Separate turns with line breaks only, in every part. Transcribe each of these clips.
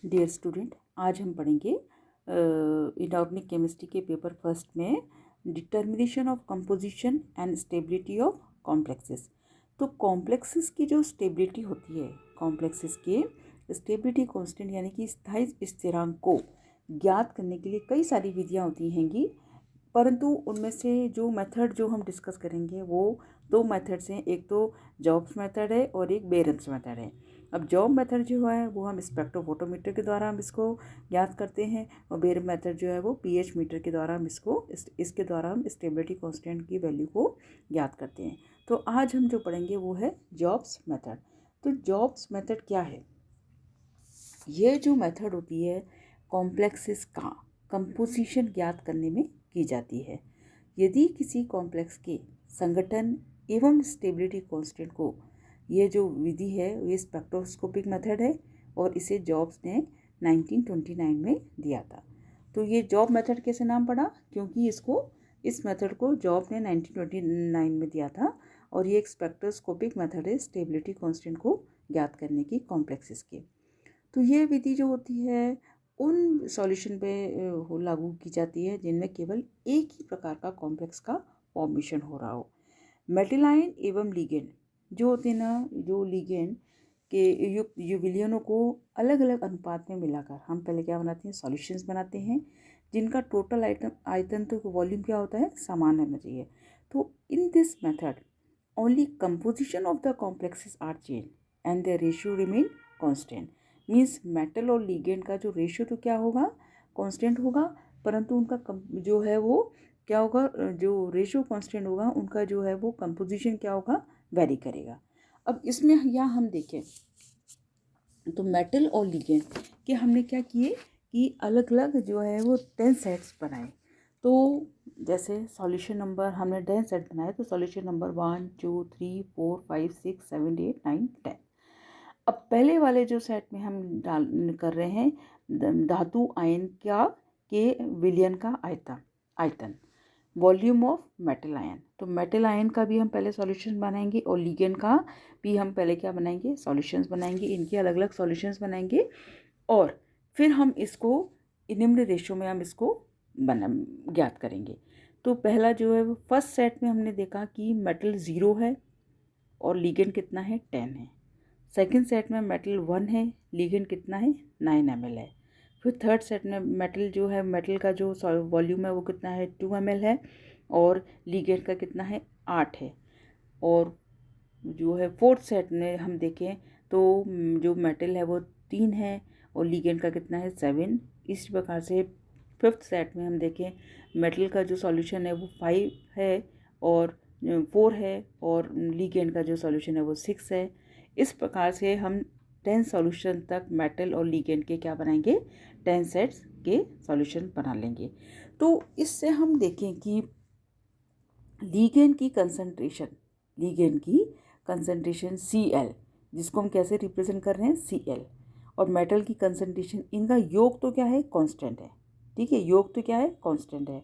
Dear student, आज हम पढ़ेंगे इनऑर्गेनिक केमिस्ट्री के पेपर फर्स्ट में determination of composition and stability of complexes. तो कॉम्प्लेक्सेस की जो स्टेबिलिटी होती है, कॉम्प्लेक्सेस के स्टेबिलिटी कांस्टेंट यानी कि स्थायी स्थिरांक को ज्ञात करने के लिए कई सारी विधियाँ होती हैंगी, परंतु उनमें से जो मेथड जो हम डिस्कस करेंगे वो दो मेथड्स हैं। एक तो जॉब्स मेथड है और एक बेरेम्स मेथड है। अब जॉब मेथड जो है वो हम स्पेक्ट्रोफोटोमीटर के द्वारा हम इसको ज्ञात करते हैं, और बेरेम मेथड जो है वो पीएच मीटर के द्वारा हम इसके द्वारा हम स्टेबिलिटी कांस्टेंट की वैल्यू को ज्ञात करते हैं। तो आज हम जो पढ़ेंगे वो है जॉब्स मेथड। तो जॉब्स मेथड क्या है? ये जो मेथड होती है कॉम्प्लेक्सेस का कंपोजिशन ज्ञात करने में की जाती है। यदि किसी कॉम्प्लेक्स के संगठन एवं स्टेबिलिटी कांस्टेंट को, ये जो विधि है ये स्पेक्ट्रोस्कोपिक मेथड है और इसे जॉब्स ने 1929 में दिया था। तो ये जॉब मेथड कैसे नाम पड़ा? क्योंकि इस मेथड को जॉब ने 1929 में दिया था और ये एक स्पेक्ट्रोस्कोपिक मेथड है स्टेबिलिटी कांस्टेंट को ज्ञात करने की कॉम्प्लेक्सेस के। तो ये विधि जो होती है उन सॉल्यूशन पे लागू की जाती है जिनमें केवल एक ही प्रकार का कॉम्प्लेक्स का फॉर्मेशन हो रहा हो। मेटल आयन एवं लिगेंड जो होते हैं ना, जो लिगेंड के युक्त विलयनों को अलग अलग अनुपात में मिलाकर हम पहले क्या बनाते हैं? सॉल्यूशंस बनाते हैं, जिनका टोटल आयतन तो वॉल्यूम क्या होता है? समान होना चाहिए। तो in this method only composition of the complexes are change and the ratio remain constant. Means metal और लिगेंड का जो रेशियो तो क्या होगा? कांस्टेंट होगा, परंतु उनका जो है वो क्या होगा? जो रेशियो कांस्टेंट होगा उनका जो है वो कंपोजिशन क्या होगा? वेरी करेगा। अब इसमें यहाँ हम देखें तो मेटल और लिगेंड के हमने क्या किए कि अलग अलग जो है वो 10 सेट्स बनाए। तो जैसे सॉल्यूशन नंबर हमने 10 सेट बनाए, तो सॉल्यूशन नंबर 1 2 3 4 5 6 7 8 9 10। अब पहले वाले जो सेट में हम डाल कर रहे हैं धातु आयन के विलयन का आयतन वॉल्यूम ऑफ मेटल आयन। तो मेटल आयन का भी हम पहले सॉल्यूशन बनाएंगे और लिगेंड का भी हम पहले क्या बनाएंगे? सॉल्यूशंस बनाएंगे। इनके अलग अलग सॉल्यूशंस बनाएंगे और फिर हम इसको निम्न रेशो में हम इसको ज्ञात करेंगे। तो पहला जो है वो फर्स्ट सेट में हमने देखा कि मेटल 0 है और लिगेंड कितना है? 10 है। सेकेंड सेट में मेटल 1 है, लिगेंड कितना है? 9 ml है। फिर थर्ड सेट में मेटल जो है, मेटल का जो वॉल्यूम है वो कितना है? 2 ml है और लिगेंड का कितना है? 8 है। और जो है फोर्थ सेट में हम देखें तो जो मेटल है वो 3 है और लिगेंड का कितना है? 7। इस प्रकार से फिफ्थ सेट में हम देखें मेटल का जो सॉल्यूशन है वो 5 है और 4 है और लिगेंड का जो सॉल्यूशन है वो 6 है। इस प्रकार से हम 10 सॉल्यूशन तक मेटल और लिगेंड के क्या बनाएंगे? 10 सेट्स के सॉल्यूशन बना लेंगे। तो इससे हम देखें कि लिगेंड की कंसंट्रेशन Cl, जिसको हम कैसे रिप्रेजेंट कर रहे हैं? Cl, और मेटल की कंसंट्रेशन, इनका योग तो क्या है? कांस्टेंट है। ठीक है, योग तो क्या है? कांस्टेंट है,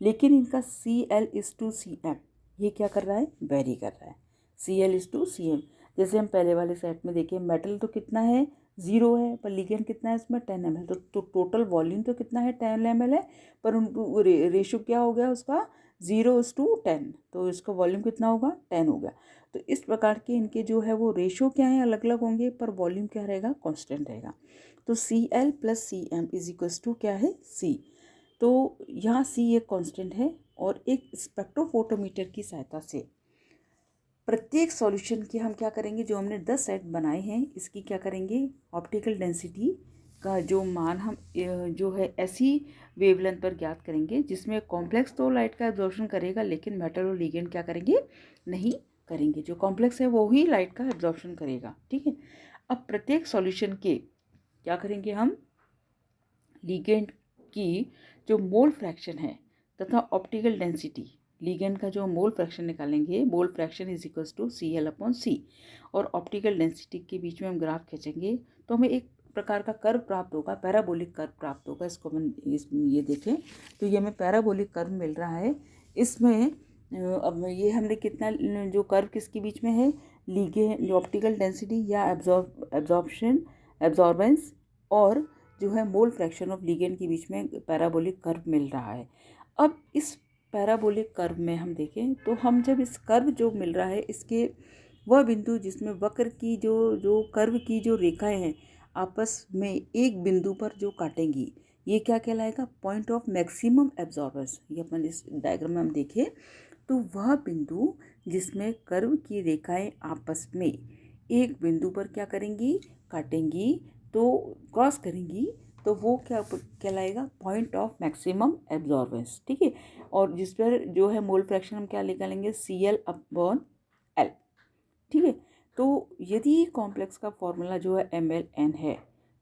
लेकिन इनका Cl/Cm ये क्या कर रहा है? वेरी कर रहा है। Cl/Cm जैसे हम पहले वाले सेट में देखें, मेटल तो कितना है? 0 है, पर लिगेंड कितना है इसमें? 10 ml। तो टोटल वॉल्यूम तो कितना है? 10 ml है, पर उन रेशो क्या हो गया उसका? 0:10। तो इसका वॉल्यूम कितना होगा? 10 हो गया। तो इस प्रकार के इनके जो है वो रेशो क्या है? अलग अलग होंगे, पर वॉल्यूम क्या रहेगा? कांस्टेंट रहेगा। तो Cl+Cm क्या है? C। तो यहाँ C एक कांस्टेंट है और एक स्पेक्ट्रोफोटोमीटर की सहायता से प्रत्येक सॉल्यूशन की हम क्या करेंगे? जो हमने 10 सेट बनाए हैं इसकी क्या करेंगे? ऑप्टिकल डेंसिटी का जो मान हम जो है ऐसी वेवलेंथ पर ज्ञात करेंगे जिसमें कॉम्प्लेक्स तो लाइट का एब्जॉर्प्शन करेगा, लेकिन मेटल और लिगेंड क्या करेंगे? नहीं करेंगे। जो कॉम्प्लेक्स है वो ही लाइट का एब्जॉर्प्शन करेगा। ठीक है, अब प्रत्येक सॉल्यूशन के क्या करेंगे हम? लिगेंड की जो मोल फ्रैक्शन है तथा ऑप्टिकल डेंसिटी, लिगेंड का जो मोल फ्रैक्शन निकालेंगे, मोल फ्रैक्शन Cl/C, और ऑप्टिकल डेंसिटी के बीच में हम ग्राफ खींचेंगे तो हमें एक प्रकार का कर्व प्राप्त होगा, पैराबोलिक कर्व प्राप्त होगा। इसको हम ये देखें तो ये हमें पैराबोलिक कर्व मिल रहा है। इसमें अब ये हमने कितना जो कर्व किसके बीच में है? लिगेंड, जो ऑप्टिकल डेंसिटी या एब्जॉर्बेंस और जो है मोल फ्रैक्शन ऑफ लिगेंड के बीच में पैराबोलिक कर्व मिल रहा है। अब इस पैराबोलिक कर्व में हम देखें तो हम जब इस कर्व जो मिल रहा है इसके वह बिंदु जिसमें वक्र की जो कर्व की जो रेखाएं हैं आपस में एक बिंदु पर जो काटेंगी, ये क्या कहलाएगा? Point of maximum absorbance. ये अपन इस डायग्राम में हम देखें तो वह बिंदु जिसमें कर्व की रेखाएं आपस में एक बिंदु पर क्या करेंगी? काटेंगी, तो क्रॉस करेंगी, तो वो क्या कहलाएगा? Point of maximum absorbance. ठीक है, और जिस पर जो है मोल फ्रैक्शन हम क्या निकालेंगे? CL/L। ठीक है, तो यदि कॉम्प्लेक्स का फॉर्मूला जो है MLN है,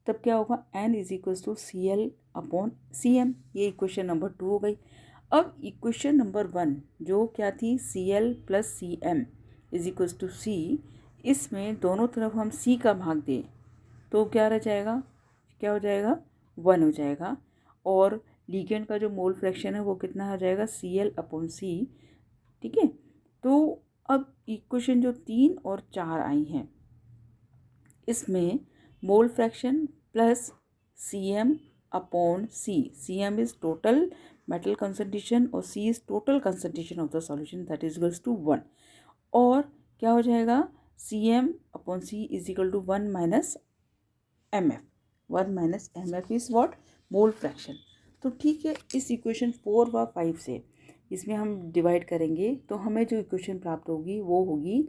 तब क्या होगा? N=CL/CM। ये इक्वेशन नंबर 2 हो गई। अब इक्वेशन नंबर 1 जो क्या थी? CL+CM=C। इसमें दोनों तरफ हम C का भाग दें तो क्या रह जाएगा? क्या हो जाएगा? 1 हो जाएगा। और लिगेंड का जो मोल फ्रैक्शन है वो कितना हो जाएगा? CL/C। ठीक है, तो अब इक्वेशन जो 3 और 4 आई हैं इसमें mole fraction plus CM/C। CM is total metal concentration और C is total concentration of the solution, that is equals to 1। और क्या हो जाएगा? CM/C is equal to 1 minus MF। 1 minus MF is what? Mole fraction. तो ठीक है, इस equation 4 व 5 से इसमें हम डिवाइड करेंगे तो हमें जो इक्वेशन प्राप्त होगी वो होगी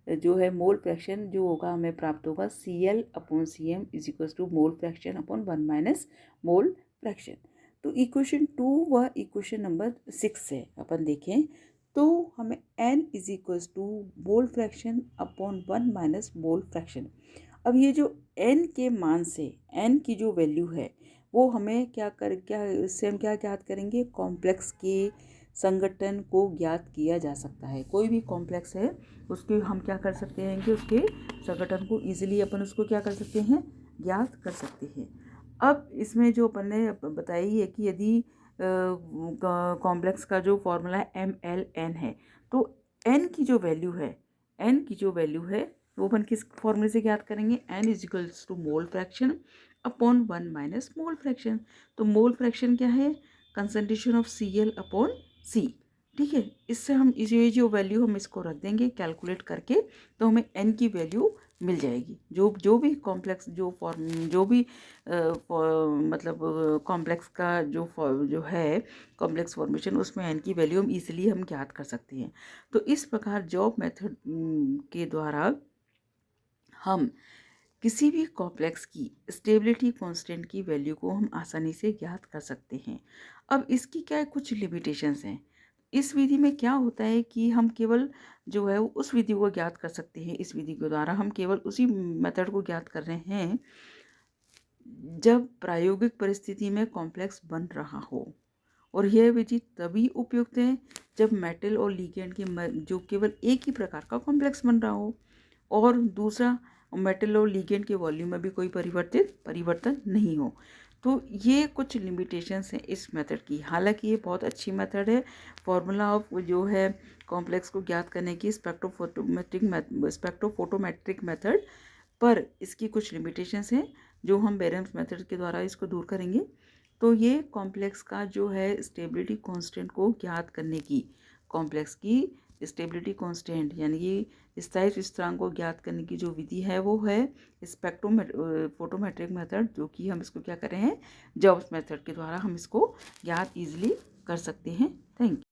जो है मोल फ्रैक्शन जो होगा हमें प्राप्त होगा CL/CM is equal to mole fraction upon 1 minus mole fraction. तो इक्वेशन 2 व इक्वेशन नंबर 6 से अपन देखें तो हमें N is equal to mole fraction upon 1 minus mole fraction. अब ये जो N के मान से N की जो वैल्यू है वो हमें इससे हम क्या ज्ञात करेंगे? कॉम्प्लेक्स के संगठन को ज्ञात किया जा सकता है। कोई भी कॉम्प्लेक्स है उसके हम क्या कर सकते हैं कि उसके संगठन को ईजिली अपन उसको क्या कर सकते हैं? ज्ञात कर सकते हैं। अब इसमें जो अपन ने बताई है कि यदि कॉम्प्लेक्स का जो फॉर्मूला MLN है तो N की जो वैल्यू है वो अपन किस फॉर्मूले से ज्ञात करेंगे? N is equals to mole fraction upon 1 minus mole fraction. तो मोल फ्रैक्शन क्या है? Concentration of CL/C। ठीक है, इससे हम ये जो वैल्यू हम इसको रख देंगे कैलकुलेट करके तो हमें N की वैल्यू मिल जाएगी। जो भी कॉम्प्लेक्स जो भी मतलब कॉम्प्लेक्स का जो है कॉम्प्लेक्स फॉर्मेशन उसमें N की वैल्यू हम इजीली हम ज्ञात कर सकते हैं। तो इस प्रकार जॉब मेथड के द्वारा हम किसी भी कॉम्प्लेक्स की स्टेबिलिटी कांस्टेंट की वैल्यू को हम आसानी से ज्ञात कर सकते हैं। अब इसकी क्या कुछ लिमिटेशंस हैं। इस विधि में क्या होता है कि हम केवल जो है उस विधि को ज्ञात कर सकते हैं। इस विधि के द्वारा हम केवल उसी मेथड को ज्ञात कर रहे हैं जब प्रायोगिक परिस्थिति में कॉम्प्लेक्स बन रहा हो, और यह विधि तभी उपयुक्त है जब मेटल और लिगेंड के जो केवल एक ही प्रकार का कॉम्प्लेक्स बन रहा हो और दूसरा मेटल और लिगेंड के वॉल्यूम में भी कोई परिवर्तन नहीं हो। तो ये कुछ लिमिटेशंस हैं इस मेथड की। हालांकि ये बहुत अच्छी मेथड है। फॉर्मूला ऑफ जो है कॉम्प्लेक्स को ज्ञात करने की स्पेक्ट्रोफोटोमेट्रिक मेथड, पर इसकी कुछ लिमिटेशंस हैं जो हम बेरेम्स मेथड के द्वारा इसको दूर करेंगे। तो ये कॉम्प्लेक्स का जो है स्टेबिलिटी कांस्टेंट को ज्ञात करने की, कॉम्प्लेक्स की स्टेबिलिटी कांस्टेंट यानी कि स्थायित्व स्थिरांक को ज्ञात करने की जो विधि है वो है फोटोमेट्रिक मेथड, जो कि हम इसको क्या कर रहे हैं? जॉब्स मेथड के द्वारा हम इसको ज्ञात ईजिली कर सकते हैं। Thank you.